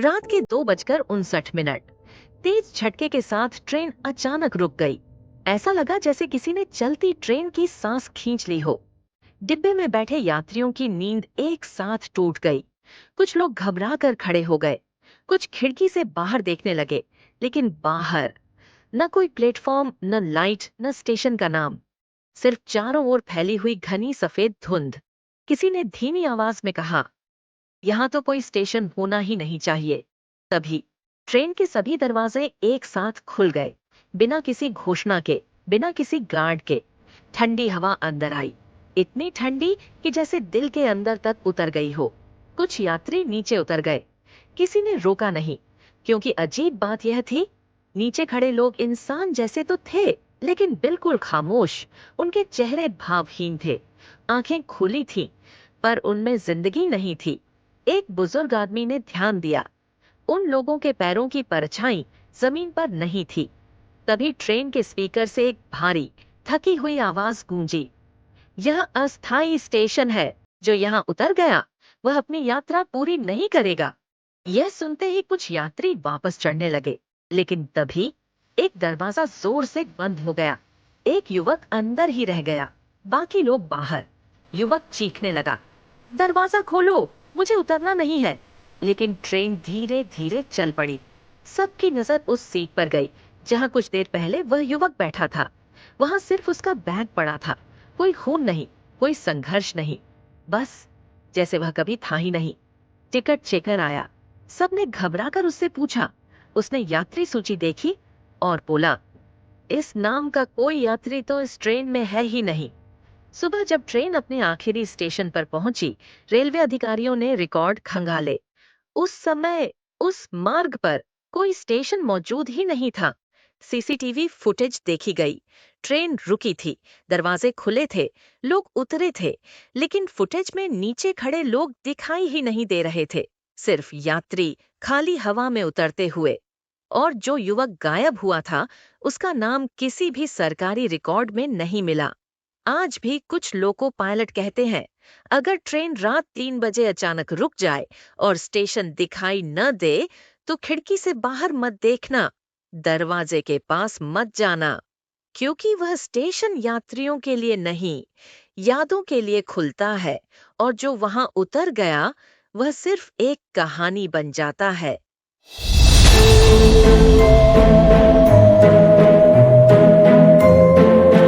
रात के 2:59 तेज झटके के साथ ट्रेन अचानक रुक गई। ऐसा लगा जैसे किसी ने चलती ट्रेन की सांस खींच ली हो। डिब्बे में बैठे यात्रियों की नींद एक साथ टूट गई। कुछ लोग घबरा कर खड़े हो गए, कुछ खिड़की से बाहर देखने लगे, लेकिन बाहर न कोई प्लेटफॉर्म, न लाइट, न स्टेशन का नाम। सिर्फ चारों ओर फैली हुई घनी सफेद धुंध। किसी ने धीमी आवाज में कहा, यहाँ तो कोई स्टेशन होना ही नहीं चाहिए। तभी ट्रेन के सभी दरवाजे एक साथ खुल गए, बिना किसी घोषणा के, बिना किसी गार्ड के। ठंडी हवा अंदर आई, इतनी ठंडी कि जैसे दिल के अंदर तक उतर गई हो। कुछ यात्री नीचे उतर गए, किसी ने रोका नहीं, क्योंकि अजीब बात यह थी, नीचे खड़े लोग इंसान जैसे तो थे, लेकिन बिल्कुल खामोश। उनके चेहरे भावहीन थे, आंखें खुली थीं, पर उनमें जिंदगी नहीं थी। एक बुजुर्ग आदमी ने ध्यान दिया, उन लोगों के पैरों की परछाई जमीन पर नहीं थी। तभी ट्रेन के स्पीकर से एक भारी, थकी हुई आवाज गूंजी, यह अस्थायी स्टेशन है। जो यहाँ उतर गया वह अपनी यात्रा पूरी नहीं करेगा। यह सुनते ही कुछ यात्री वापस चढ़ने लगे, लेकिन तभी एक दरवाजा जोर से बंद हो गया। एक युवक अंदर ही रह गया, बाकी लोग बाहर। युवक चीखने लगा, दरवाजा खोलो, मुझे उतरना नहीं है। लेकिन ट्रेन धीरे धीरे चल पड़ी। सबकी नजर उस सीट पर गई जहां कुछ देर पहले वह युवक बैठा था। वहां सिर्फ उसका बैग पड़ा था, कोई खून नहीं, कोई संघर्ष नहीं, बस जैसे वह कभी था ही नहीं। टिकट चेकर आया, सबने घबराकर उससे पूछा। उसने यात्री सूची देखी और बोला, इस नाम का कोई यात्री तो इस ट्रेन में है ही नहीं। सुबह जब ट्रेन अपने आखिरी स्टेशन पर पहुंची, रेलवे अधिकारियों ने रिकॉर्ड खंगाले। उस समय उस मार्ग पर कोई स्टेशन मौजूद ही नहीं था। सीसीटीवी फुटेज देखी गई, ट्रेन रुकी थी, दरवाजे खुले थे, लोग उतरे थे, लेकिन फुटेज में नीचे खड़े लोग दिखाई ही नहीं दे रहे थे, सिर्फ यात्री खाली हवा में उतरते हुए। और जो युवक गायब हुआ था, उसका नाम किसी भी सरकारी रिकॉर्ड में नहीं मिला। आज भी कुछ लोको पायलट कहते हैं, अगर ट्रेन रात 3 बजे अचानक रुक जाए और स्टेशन दिखाई न दे, तो खिड़की से बाहर मत देखना, दरवाजे के पास मत जाना, क्योंकि वह स्टेशन यात्रियों के लिए नहीं, यादों के लिए खुलता है। और जो वहां उतर गया, वह सिर्फ एक कहानी बन जाता है।